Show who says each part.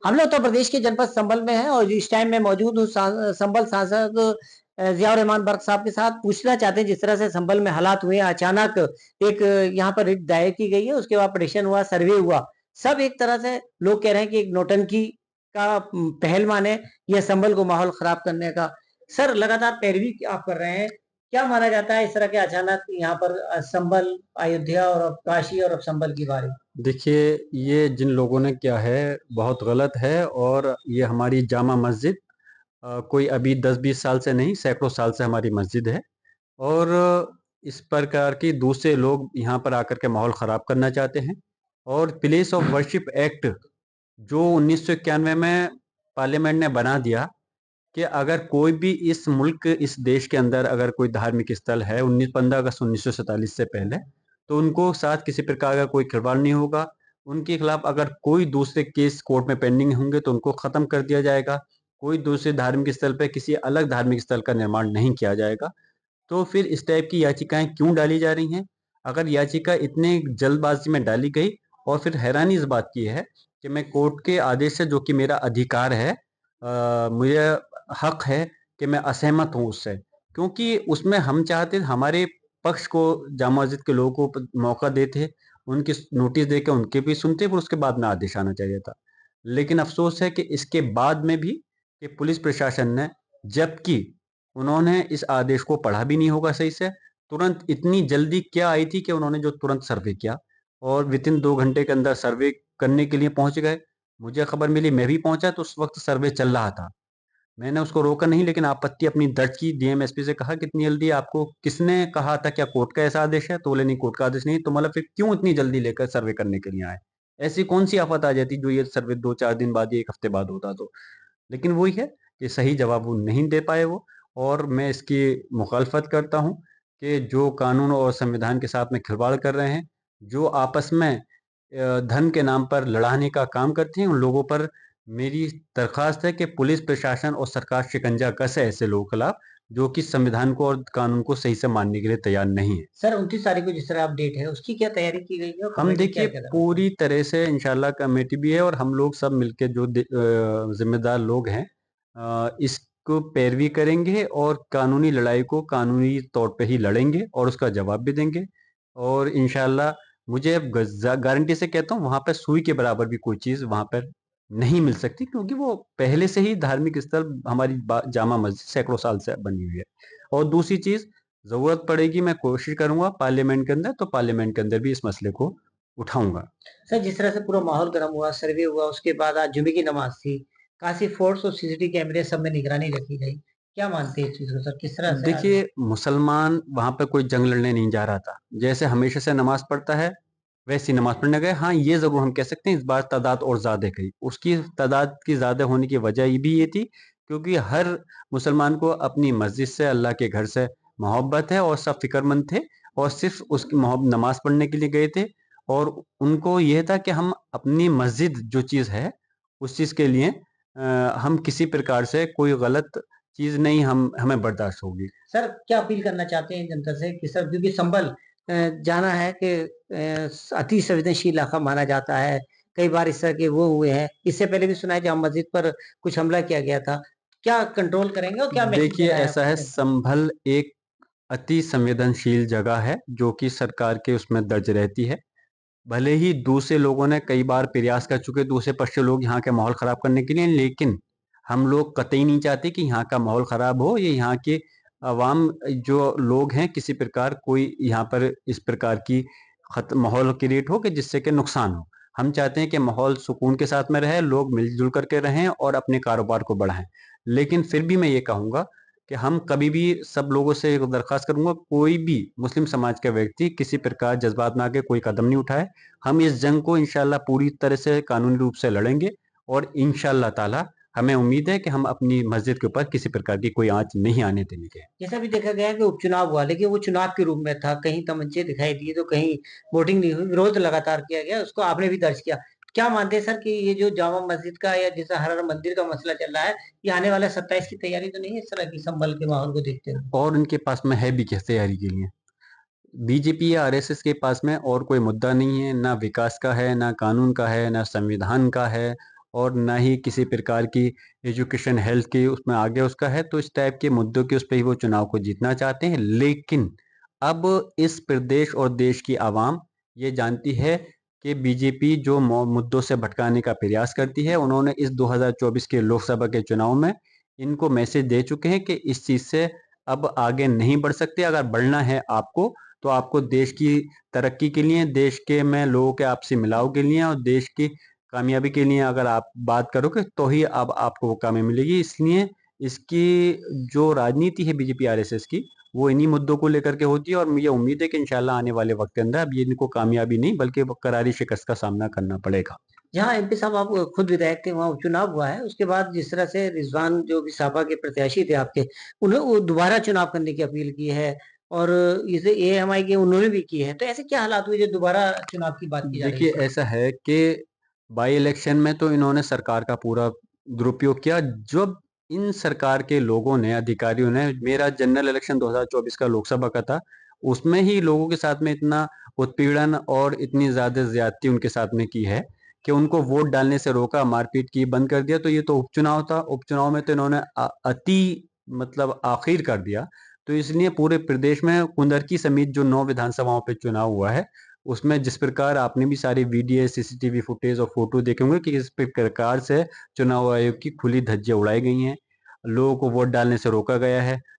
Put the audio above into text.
Speaker 1: हम लोग उत्तर प्रदेश के जनपद संभल में हैं और इस टाइम मैं मौजूद हूँ संभल सांसद ज़ियाउर रहमान बर्क साहब के साथ। पूछना चाहते हैं जिस तरह से संभल में हालात हुए अचानक एक यहाँ पर रिट दायर की गई है, उसके बाद पटिशन हुआ, सर्वे हुआ। सब एक तरह से लोग कह रहे हैं कि एक नौटंकी का पहल माने या संभल को माहौल खराब करने का। सर लगातार पैरवी आप कर रहे हैं। क्या माना जाता है इस तरह के अचानक यहाँ पर संभल, अयोध्या और अब काशी और अब संभल की बारी?
Speaker 2: देखिए, ये जिन लोगों ने किया है बहुत गलत है और ये हमारी जामा मस्जिद कोई अभी 10-20 साल से नहीं सैकड़ों साल से हमारी मस्जिद है और इस प्रकार के दूसरे लोग यहाँ पर आकर के माहौल ख़राब करना चाहते हैं और प्लेस ऑफ वर्शिप एक्ट जो 1991 में पार्लियामेंट ने बना दिया कि अगर कोई भी इस मुल्क इस देश के अंदर अगर कोई धार्मिक स्थल है 15 अगस्त 1947 से पहले तो उनको साथ किसी प्रकार का कोई खिलवाड़ नहीं होगा। उनके खिलाफ अगर कोई दूसरे केस कोर्ट में पेंडिंग होंगे तो उनको ख़त्म कर दिया जाएगा। कोई दूसरे धार्मिक स्थल पे किसी अलग धार्मिक स्थल का निर्माण नहीं किया जाएगा। तो फिर इस टाइप की याचिकाएँ क्यों डाली जा रही हैं? अगर याचिका इतने जल्दबाज़ी में डाली गई और फिर हैरानी इस बात की है कि मैं कोर्ट के आदेश से जो कि मेरा अधिकार है मुझे हक है कि मैं असहमत हूँ उससे। क्योंकि उसमें हम चाहते हमारे पक्ष को जामा मस्जिद के लोगों को मौका देते, उनकी नोटिस देके उनके भी सुनते फिर उसके बाद में आदेश आना चाहिए था। लेकिन अफ़सोस है कि इसके बाद में भी कि पुलिस प्रशासन ने जबकि उन्होंने इस आदेश को पढ़ा भी नहीं होगा सही से, तुरंत इतनी जल्दी क्या आई थी कि उन्होंने जो तुरंत सर्वे किया और विथिन 2 घंटे के अंदर सर्वे करने के लिए पहुँच गए। मुझे खबर मिली मैं भी पहुँचा तो उस वक़्त सर्वे चल रहा था। मैंने उसको रोका नहीं लेकिन आपत्ति अपनी दर्ज की, डीएम एसपी से कहा कि इतनी जल्दी आपको किसने कहा था, क्या कोर्ट का ऐसा आदेश है? तो बोले नहीं कोर्ट का आदेश नहीं, तो मतलब फिर क्यों इतनी जल्दी लेकर सर्वे करने के लिए आए? ऐसी कौन-सी आफ़त आ जाती जो ये सर्वे 2-4 दिन बाद या 1 हफ्ते बाद होता तो? लेकिन वही है कि सही जवाब वो नहीं दे पाए वो और मैं इसकी मुखालफत करता हूँ कि जो कानून और संविधान के साथ में खिलवाड़ कर रहे हैं, जो आपस में धन के नाम पर लड़ाने का काम करते हैं, उन लोगों पर मेरी दरख्वास्त है कि पुलिस प्रशासन और सरकार शिकंजा कसे ऐसे लोगों के खिलाफ, जो कि संविधान को और कानून को सही से मानने के लिए तैयार नहीं है।
Speaker 1: सर 29 तारीख को जिस तरह अपडेट है, उसकी क्या तैयारी की गई है और
Speaker 2: हम
Speaker 1: कमेटी
Speaker 2: देखिए
Speaker 1: क्या-क्या कर रही है?
Speaker 2: पूरी तरह से इंशाल्लाह कमेटी भी है और हम लोग सब मिलके जो ज़िम्मेदार लोग हैं इसको पैरवी करेंगे और कानूनी लड़ाई को कानूनी तौर पे ही लड़ेंगे और उसका जवाब भी देंगे। और इंशाल्लाह मुझे अब गारंटी से कहता हूँ वहाँ पे सुई के बराबर भी कोई चीज़ वहाँ पर नहीं मिल सकती क्योंकि वो पहले से ही धार्मिक स्थल हमारी जामा मस्जिद सैकड़ों साल से बनी हुई है। और दूसरी चीज़ ज़रूरत पड़ेगी मैं कोशिश करूँगा पार्लियामेंट के अंदर तो पार्लियामेंट के अंदर भी इस मसले को उठाऊँगा।
Speaker 1: सर जिस तरह से पूरा माहौल गर्म हुआ, सर्वे हुआ, उसके बाद आज जुमे की नमाज़ थी। काशी फोर्स और सीसीटीवी कैमरे सब में निगरानी रखी गई। क्या मानते हैं इस चीज़ को सर? किस तरह से आगे?
Speaker 2: देखिए, मुसलमान वहाँ पे कोई जंग लड़ने नहीं जा रहा था। जैसे हमेशा से नमाज़ पढ़ता है, वैसी नमाज़ पढ़ने गए। हाँ, ये ज़रूर हम कह सकते हैं इस बार तादाद और ज़्यादा गई। उसकी तादाद की ज़्यादा होने की वजह ये भी ये थी क्योंकि हर मुसलमान को अपनी मस्जिद से, अल्लाह के घर से मोहब्बत है और सब फ़िक्रमंद थे और सिर्फ़ उसकी नमाज़ पढ़ने के लिए गए थे और उनको ये था कि हम अपनी मस्जिद जो चीज़ है, उस चीज़ के लिए हम किसी प्रकार से कोई गलत चीज़ नहीं हमें बर्दाश्त होगी।
Speaker 1: सर क्या अपील करना चाहते हैं जनता से कि सर क्योंकि संभल जाना है कि अति संवेदनशील इलाका माना जाता है। कई बार इस तरह के वो हुए हैं। इससे पहले भी सुना है जामा मस्जिद पर कुछ हमला किया गया था। क्या कंट्रोल करेंगे और क्या मैसेज
Speaker 2: देखिए
Speaker 1: देना है
Speaker 2: ऐसा
Speaker 1: आपको
Speaker 2: है
Speaker 1: जनता को?
Speaker 2: संभल एक अति संवेदनशील जगह है, जो कि सरकार के उसमें दर्ज रहती है। भले ही दूसरे लोगों ने कई बार प्रयास कर चुके दूसरे पक्ष के लोग यहाँ के माहौल ख़राब करने के लिए, लेकिन हम लोग कतई नहीं चाहते कि यहाँ का माहौल ख़राब हो। ये यहाँ के अवाम जो लोग हैं किसी प्रकार कोई यहाँ पर इस प्रकार की माहौल क्रिएट हो कि जिससे कि नुकसान हो। हम चाहते हैं कि माहौल सुकून के साथ में रहे, लोग मिल-जुल करके रहें और अपने कारोबार को बढ़ाएँ। लेकिन फिर भी मैं ये कहूँगा कि हम कभी भी सब लोगों से एक दरख्वास्त करूँगा, कोई भी मुस्लिम समाज का व्यक्ति किसी प्रकार जज़्बात में आके कोई कदम नहीं उठाए। हम इस जंग को इंशाअल्लाह पूरी तरह से कानूनी रूप से लड़ेंगे और इंशाअल्लाह ताला हमें उम्मीद है कि हम अपनी मस्जिद के ऊपर किसी प्रकार की कोई आँच नहीं आने देंगे।
Speaker 1: जैसा भी देखा गया है कि उपचुनाव हुआ, लेकिन वो चुनाव के रूप में था। कहीं तमंचे दिखाई दिए तो कहीं वोटिंग नहीं हुई। विरोध लगातार किया गया, उसको आपने भी दर्ज किया। क्या मानते हैं सर कि ये जो जामा मस्जिद का या जैसा हर हर मंदिर का मसला चल रहा है, ये आने वाले 27 की तैयारी तो नहीं है इस तरह की संभल के माहौल को देखते हुए?
Speaker 2: और उनके पास में है भी क्या तैयारी के लिए? बीजेपी या आरएसएस के पास में और कोई मुद्दा नहीं है, ना विकास का है, ना कानून का है, ना संविधान का है और ना ही किसी प्रकार की एजुकेशन, हेल्थ की उसमें आगे उसका है, तो इस टाइप के मुद्दों के उस पे ही वो चुनाव को जीतना चाहते हैं। लेकिन अब इस प्रदेश और देश की आवाम ये जानती है कि बीजेपी जो मुद्दों से भटकाने का प्रयास करती है, उन्होंने इस 2024 के लोकसभा के चुनाव में इनको मैसेज दे चुके हैं कि इस चीज़ से अब आगे नहीं बढ़ सकते। अगर बढ़ना है आपको, तो आपको देश की तरक्की के लिए, देश के में लोगों के आपसी मिलाव के लिए और देश की कामयाबी के लिए अगर आप बात करोगे, तो ही अब आपको वो कामयाबी मिलेगी। इसलिए इसकी जो राजनीति है बीजेपी आरएसएस की, वो इन्हीं मुद्दों को लेकर के होती है और मुझे उम्मीद है कि इंशाल्लाह आने वाले वक्त के अंदर अब ये इनको कामयाबी नहीं बल्कि वो करारी शिकस्त का सामना करना पड़ेगा।
Speaker 1: जहाँ एमपी साहब आप खुद विधायक थे, वहाँ उपचुनाव हुआ है, उसके बाद जिस तरह से रिजवान जो भी सपा के प्रत्याशी थे आपके, उन्हें वो दोबारा चुनाव करने की अपील की है और इसे एएमआई के उन्होंने भी की है। तो ऐसे क्या हालात हुए जो दोबारा चुनाव की बात की जा रही है
Speaker 2: देखिए,
Speaker 1: इस वक़्त?
Speaker 2: ऐसा है कि बाई इलेक्शन में तो इन्होंने सरकार का पूरा दुरुपयोग किया। जब इन सरकार के लोगों ने, अधिकारियों ने, मेरा जनरल इलेक्शन 2024 का लोकसभा का था, उसमें ही लोगों के साथ में इतना उत्पीड़न और इतनी ज़्यादा ज़्यादती उनके साथ में की है कि उनको वोट डालने से रोका, मारपीट की, बंद कर दिया। तो ये तो उपचुनाव था, उपचुनाव में तो इन्होंने अति मतलब आखिर कर दिया। तो इसलिए पूरे प्रदेश में कुंदरकी समेत जो 9 विधानसभाओं पे चुनाव हुआ है, उसमें जिस प्रकार आपने भी सारी वीडियो, सीसीटीवी फुटेज और फोटो देखे होंगे कि किस प्रकार से चुनाव आयोग की खुली धज्जियां उड़ाई गई हैं, लोगों को वोट डालने से रोका गया है।